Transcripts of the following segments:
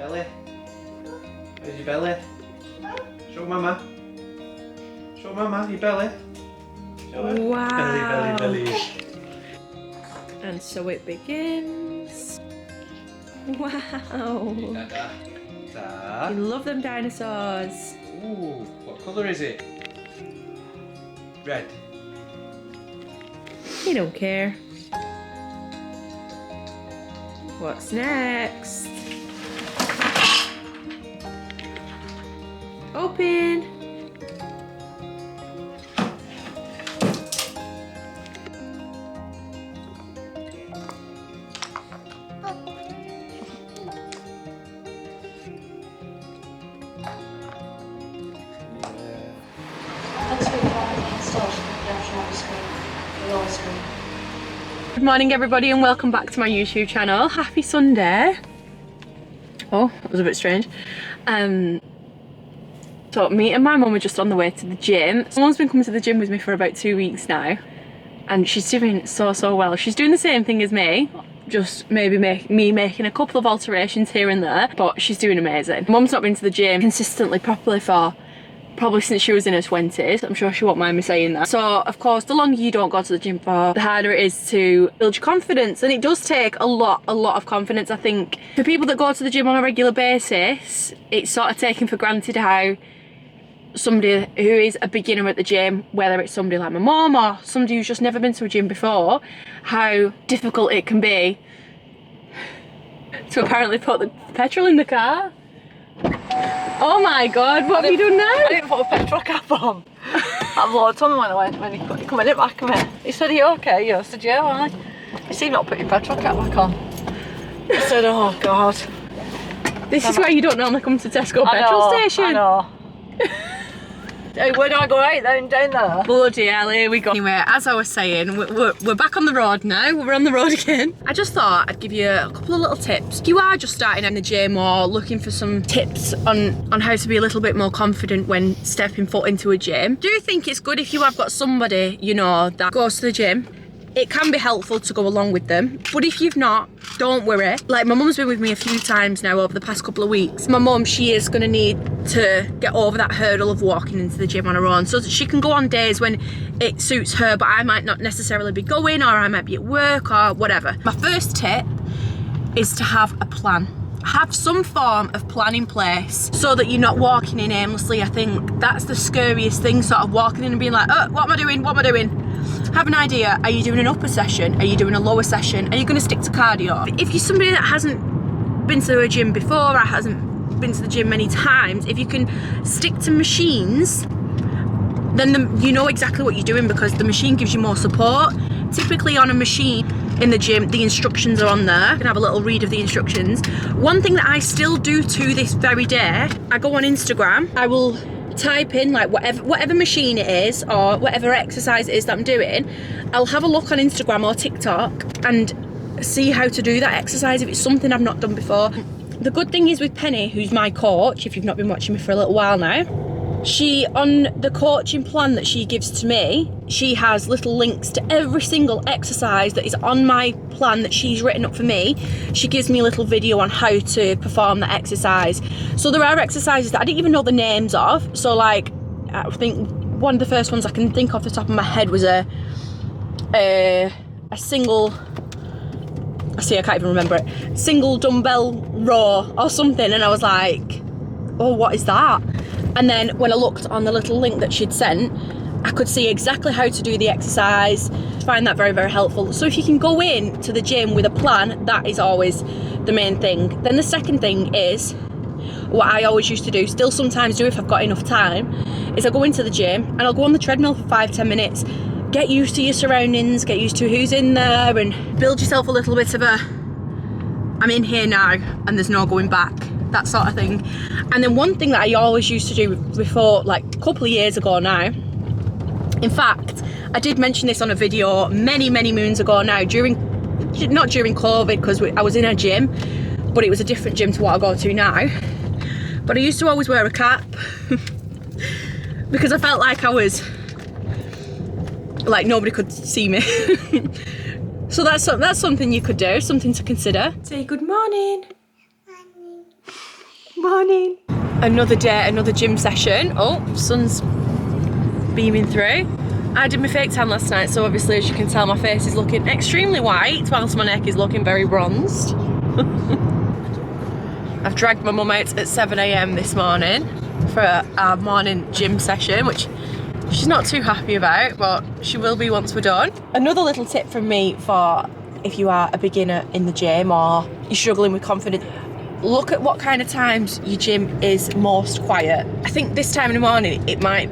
Belly? Where's your belly? Show mama. Show mama your belly. Show her. Wow. Belly, belly, belly. And so it begins. Wow. Da, da. You love them dinosaurs. Ooh, what colour is it? Red. You don't care. What's next? Open. Good morning everybody and welcome back to my YouTube channel. Happy Sunday. Oh, that was a bit strange. So me and my mum are just on the way to the gym. Mum's been coming to the gym with me for about 2 weeks now and she's doing so well. She's doing the same thing as me, just maybe me making a couple of alterations here and there, but she's doing amazing. Mum's not been to the gym consistently properly for probably since she was in her 20s. I'm sure she won't mind me saying that. So of course the longer you don't go to the gym for, the harder it is to build your confidence, and it does take a lot of confidence. I think for people that go to the gym on a regular basis, it's sort of taken for granted how somebody who is a beginner at the gym, whether it's somebody like my mum or somebody who's just never been to a gym before, how difficult it can be to apparently put the petrol in the car. Oh my god, what have you done now? I didn't put a petrol cap on. That Lord told me when he come in the back of me. He said, "Are you okay?" Yeah, I said, "Yeah, why?" You seem not to put your petrol cap back on. I said, "Oh god." This is why you don't normally come to Tesco petrol station. I know. Hey, where do I go out then? Down there? Bloody hell, here we go. Anyway, as I was saying, we're back on the road now. We're on the road again. I just thought I'd give you a couple of little tips. If you are just starting in the gym or looking for some tips on how to be a little bit more confident when stepping foot into a gym, do you think it's good if you have got somebody, you know, that goes to the gym? It can be helpful to go along with them, but if you've not, don't worry. Like, my mum's been with me a few times now over the past couple of weeks. My mum, she is going to need to get over that hurdle of walking into the gym on her own, so that she can go on days when it suits her, but I might not necessarily be going, or I might be at work or whatever. My first tip is to have a plan. Have some form of plan in place so that you're not walking in aimlessly. I think that's the scariest thing, sort of walking in and being like, oh, what am I doing? What am I doing? Have an idea. Are you doing an upper session? Are you doing a lower session? Are you going to stick to cardio? If you're somebody that hasn't been to a gym before or hasn't been to the gym many times, if you can stick to machines, then you know exactly what you're doing, because the machine gives you more support. Typically on a machine in the gym, the instructions are on there. You can have a little read of the instructions. One thing that I still do to this very day, I go on Instagram, I will type in like whatever machine it is or whatever exercise it is that I'm doing. I'll have a look on Instagram or TikTok and see how to do that exercise if it's something I've not done before. The good thing is with Penny, who's my coach, if you've not been watching me for a little while now, she, on the coaching plan that she gives to me, she has little links to every single exercise that is on my plan that she's written up for me. She gives me a little video on how to perform the exercise. So there are exercises that I didn't even know the names of. So like, I think one of the first ones I can think off the top of my head was a single, I can't even remember it, single dumbbell row or something, and I was like, oh, what is that? And then when I looked on the little link that she'd sent, I could see exactly how to do the exercise. I find that very helpful. So if you can go in to the gym with a plan, that is always the main thing. Then the second thing is, what I always used to do, still sometimes do if I've got enough time, is I go into the gym and I'll go on the treadmill for 5-10 minutes. Get used to your surroundings, get used to who's in there, and build yourself a little bit of a, I'm in here now and there's no going back, that sort of thing. And then one thing that I always used to do before, like a couple of years ago now, in fact, I did mention this on a video many moons ago now, not during COVID, because I was in a gym, but it was a different gym to what I go to now. But I used to always wear a cap because I felt like I was, like, nobody could see me. So that's something you could do, something to consider. Say good morning. Morning. Another day, another gym session. Oh, sun's beaming through. I did my fake tan last night, so obviously as you can tell my face is looking extremely white whilst my neck is looking very bronzed. I've dragged my mum out at 7 AM this morning for our morning gym session, which she's not too happy about, but she will be once we're done. Another little tip from me for if you are a beginner in the gym or you're struggling with confidence, look at what kind of times your gym is most quiet. I think this time in the morning it might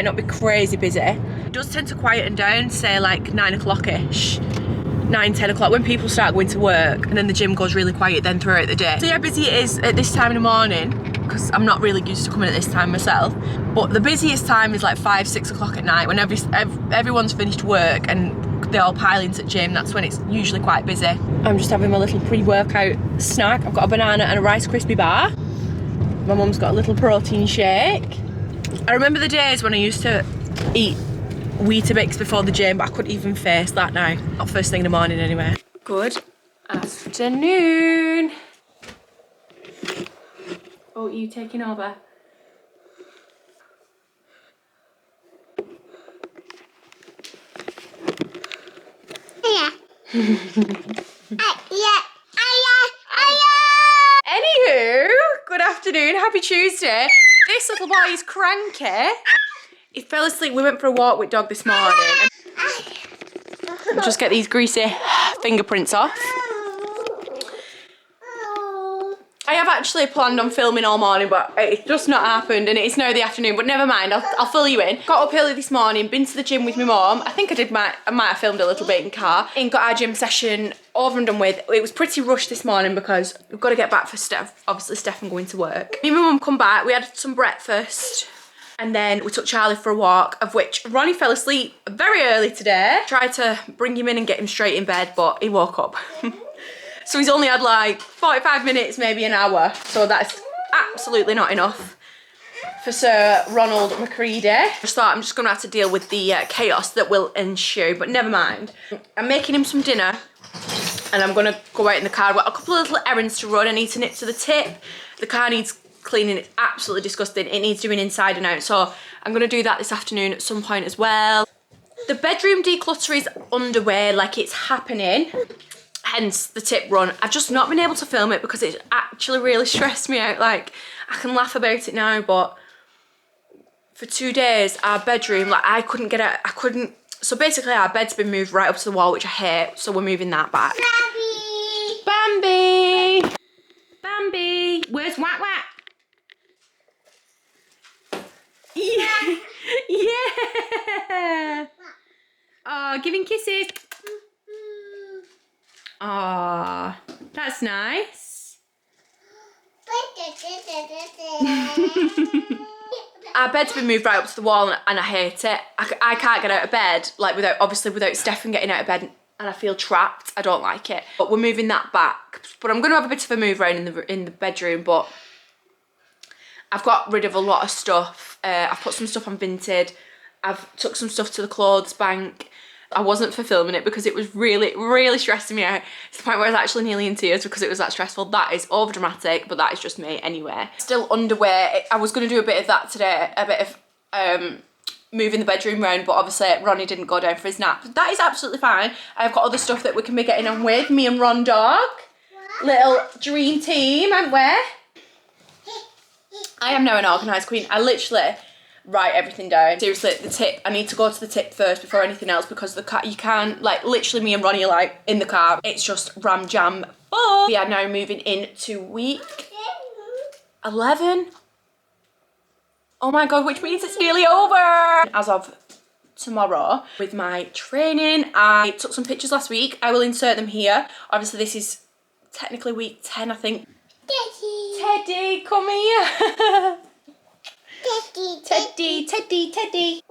not be crazy busy. It does tend to quieten down, say like 9 o'clock-ish. 9, 10 o'clock when people start going to work, and then the gym goes really quiet then throughout the day. See how busy it is at this time in the morning, because I'm not really used to coming at this time myself, but the busiest time is like 5, 6 o'clock at night when everyone's finished work and they all pile into the gym. That's when it's usually quite busy. I'm just having my little pre-workout snack. I've got a banana and a Rice Krispie bar. My mum's got a little protein shake. I remember the days when I used to eat Weetabix before the gym, but I couldn't even face that now. Not first thing in the morning anyway. Good afternoon. Oh, are you taking over? Yeah. Anywho, good afternoon, happy Tuesday. This little boy is cranky. He fell asleep. We went for a walk with dog this morning. We'll just get these greasy fingerprints off. I have actually planned on filming all morning, but it's just not happened, and it's now the afternoon, but never mind, I'll fill you in. Got up early this morning, been to the gym with my mum. I think I might have filmed a little bit in car, and got our gym session over and done with. It was pretty rushed this morning because we've got to get back for Steph, obviously Steph and going to work. Me and my mum come back, we had some breakfast, and then we took Charlie for a walk, of which Ronnie fell asleep very early today. Tried to bring him in and get him straight in bed, but he woke up. So he's only had like 45 minutes, maybe an hour. So that's absolutely not enough for Sir Ronald McCready. Just thought I'm just gonna have to deal with the chaos that will ensue, but never mind. I'm making him some dinner and I'm gonna go out in the car. I've got a couple of little errands to run. I need to nip to the tip. The car needs cleaning, it's absolutely disgusting. It needs doing inside and out. So I'm gonna do that this afternoon at some point as well. The bedroom declutter is underway, like it's happening. Hence the tip run. I've just not been able to film it because it actually really stressed me out. Like, I can laugh about it now, but for 2 days, our bedroom, like I couldn't get out, so basically our bed's been moved right up to the wall, which I hate, so we're moving that back. Bambi! Bambi! Bambi! Where's Whack Whack? Yeah! Yeah! Oh, giving kisses. Ah, that's nice. Our bed's been moved right up to the wall and I hate it. I can't get out of bed, like without Stephen getting out of bed, and I feel trapped. I don't like it. But we're moving that back. But I'm gonna have a bit of a move around in the bedroom, but I've got rid of a lot of stuff. I've put some stuff on Vinted. I've took some stuff to the clothes bank. I wasn't for filming it because it was really, really stressing me out to the point where I was actually nearly in tears because it was that stressful. That is over dramatic, but that is just me anyway. Still underwear. I was going to do a bit of that today, a bit of moving the bedroom round, but obviously Ronnie didn't go down for his nap. That is absolutely fine. I've got other stuff that we can be getting on with, me and Ron Dog. Little dream team, aren't we? I am now an organised queen. I literally write everything down. Seriously, the tip, I need to go to the tip first before anything else because the car, you can't, like literally me and Ronnie are like in the car, it's just ram jam full. We are now moving into week 11. Oh my God, which means it's nearly over. As of tomorrow with my training, I took some pictures last week. I will insert them here. Obviously this is technically week 10, I think. Teddy, come here. Teddy.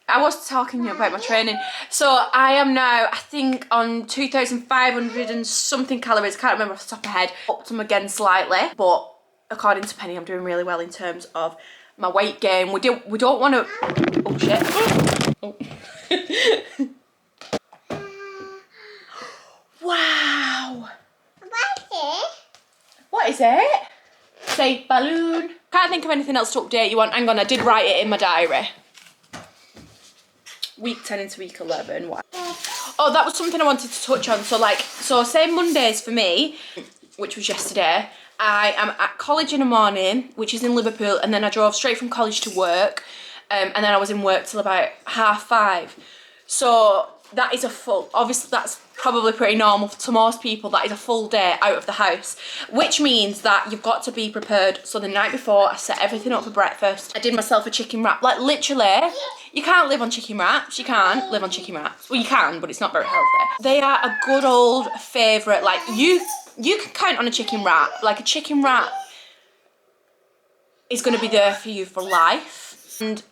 I was talking about my training. So I am now, I think, on 2,500 and something calories. I can't remember off the top of my head. Upped them again slightly, but according to Penny, I'm doing really well in terms of my weight gain. We don't want to. Oh shit. Oh. Wow. What What is it? Say balloon. Can't think of anything else to update you on. Hang on, I did write it in my diary. Week 10 into week 11. What? Oh, that was something I wanted to touch on. So say Mondays for me, which was yesterday. I am at college in the morning, which is in Liverpool, and then I drove straight from college to work, and then I was in work till about 5:30. So that is a full, obviously that's probably pretty normal to most people, that is a full day out of the house, which means that you've got to be prepared. So the night before, I set everything up for breakfast. I did myself a chicken wrap, like literally, you can't live on chicken wraps, you can't live on chicken wraps. Well, you can, but it's not very healthy. They are a good old favourite, like you can count on a chicken wrap. Like a chicken wrap is going to be there for you for life. And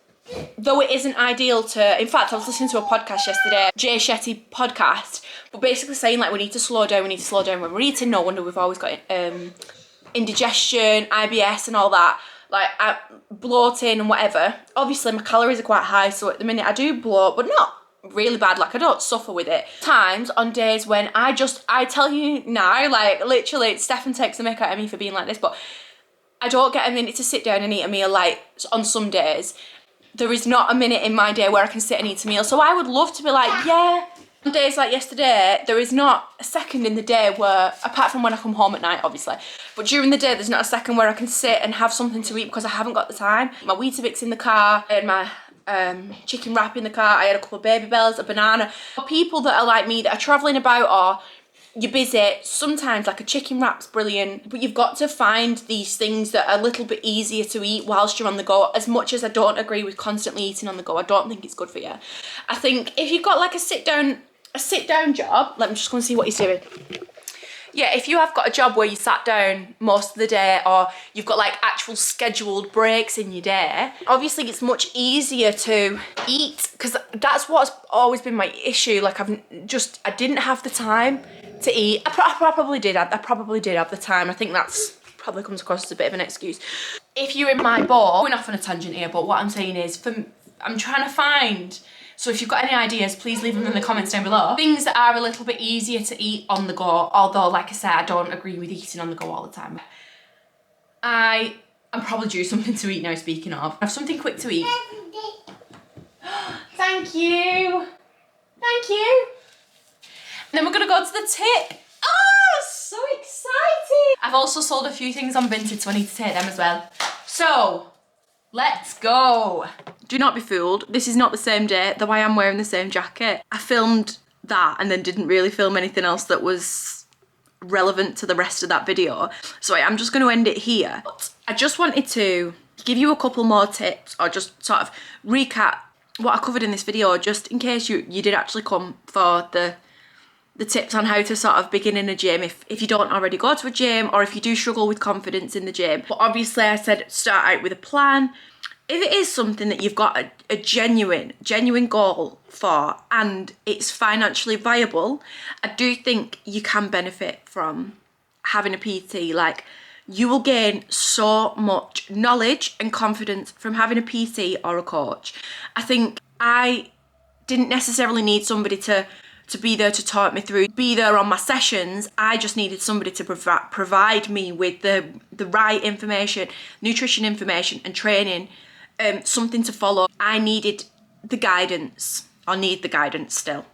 though it isn't ideal to, in fact, I was listening to a podcast yesterday, Jay Shetty podcast, but basically saying like we need to slow down when we're eating. No wonder we've always got indigestion, IBS and all that, like bloating and whatever. Obviously my calories are quite high, so at the minute I do bloat, but not really bad, like I don't suffer with it. Times on days when I tell you now, like literally Stefan takes the mick out of me for being like this, but I don't get a minute to sit down and eat a meal. Like on some days, there is not a minute in my day where I can sit and eat a meal. So I would love to be like, yeah, on days like yesterday, there is not a second in the day where, apart from when I come home at night, obviously, but during the day, there's not a second where I can sit and have something to eat because I haven't got the time. My Weetabix in the car, I had my chicken wrap in the car, I had a couple of Baby Bells, a banana. For people that are like me, that are travelling about or you're busy, sometimes like a chicken wrap's brilliant, but you've got to find these things that are a little bit easier to eat whilst you're on the go. As much as I don't agree with constantly eating on the go, I don't think it's good for you. I think if you've got like a sit down job, let me just go and see what he's doing. Yeah, if you have got a job where you sat down most of the day, or you've got like actual scheduled breaks in your day, obviously it's much easier to eat, because that's what's always been my issue. Like I didn't have the time to eat. I probably did have the time. I think that's probably comes across as a bit of an excuse. If you're in my boat, going off on a tangent here, but what I'm saying is, I'm trying to find, so if you've got any ideas, please leave them in the comments down below. Things that are a little bit easier to eat on the go, although like I said, I don't agree with eating on the go all the time. I'm probably due something to eat now, speaking of. I have something quick to eat. Thank you. Thank you. And then we're gonna go to the tip. Oh, so excited. I've also sold a few things on Vinted, so I need to take them as well. So, let's go. Do not be fooled. This is not the same day, though I am wearing the same jacket. I filmed that and then didn't really film anything else that was relevant to the rest of that video. So I'm just gonna end it here. But I just wanted to give you a couple more tips, or just sort of recap what I covered in this video, just in case you did actually come for the tips on how to sort of begin in a gym if you don't already go to a gym, or if you do struggle with confidence in the gym. But obviously I said start out with a plan. If it is something that you've got a genuine goal for and it's financially viable, I do think you can benefit from having a PT. Like, you will gain so much knowledge and confidence from having a PT or a coach. I think I didn't necessarily need somebody to be there to talk me through, be there on my sessions. I just needed somebody to provide me with the right information, nutrition information and training, something to follow. I needed the guidance, or need the guidance still.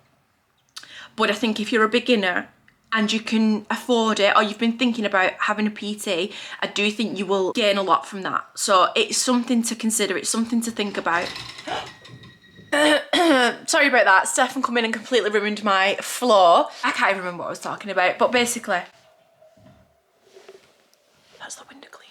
But I think if you're a beginner and you can afford it, or you've been thinking about having a PT, I do think you will gain a lot from that. So it's something to consider, it's something to think about. Sorry about that, Stefan come in and completely ruined my floor. I can't even remember what I was talking about, but basically, that's the window cleaner.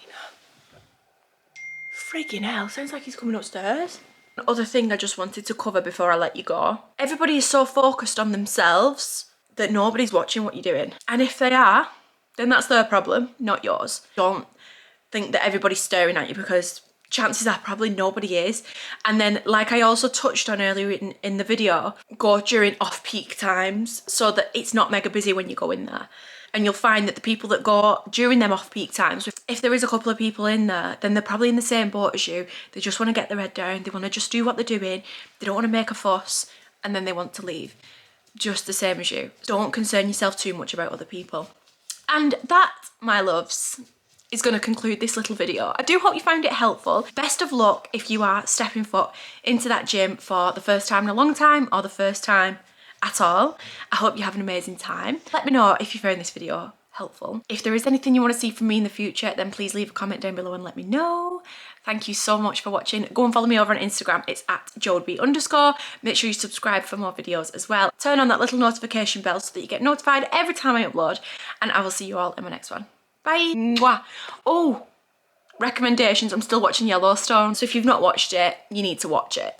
Friggin' hell, sounds like he's coming upstairs. Another thing I just wanted to cover before I let you go. Everybody is so focused on themselves that nobody's watching what you're doing. And if they are, then that's their problem, not yours. Don't think that everybody's staring at you, because chances are probably nobody is. And then, like I also touched on earlier in the video, go during off-peak times so that it's not mega busy when you go in there. And you'll find that the people that go during them off-peak times, if there is a couple of people in there, then they're probably in the same boat as you. They just want to get their head down, they want to just do what they're doing, they don't want to make a fuss, and then they want to leave. Just the same as you. Don't concern yourself too much about other people. And that, my loves, is going to conclude this little video. I do hope you found it helpful. Best of luck if you are stepping foot into that gym for the first time in a long time or the first time at all. I hope you have an amazing time. Let me know if you found this video helpful. If there is anything you want to see from me in the future, then please leave a comment down below and let me know. Thank you so much for watching. Go and follow me over on Instagram. It's at @JoeB_. Make sure you subscribe for more videos as well. Turn on that little notification bell so that you get notified every time I upload, and I will see you all in my next one. Bye. Mwah. Oh, recommendations. I'm still watching Yellowstone, so if you've not watched it, you need to watch it.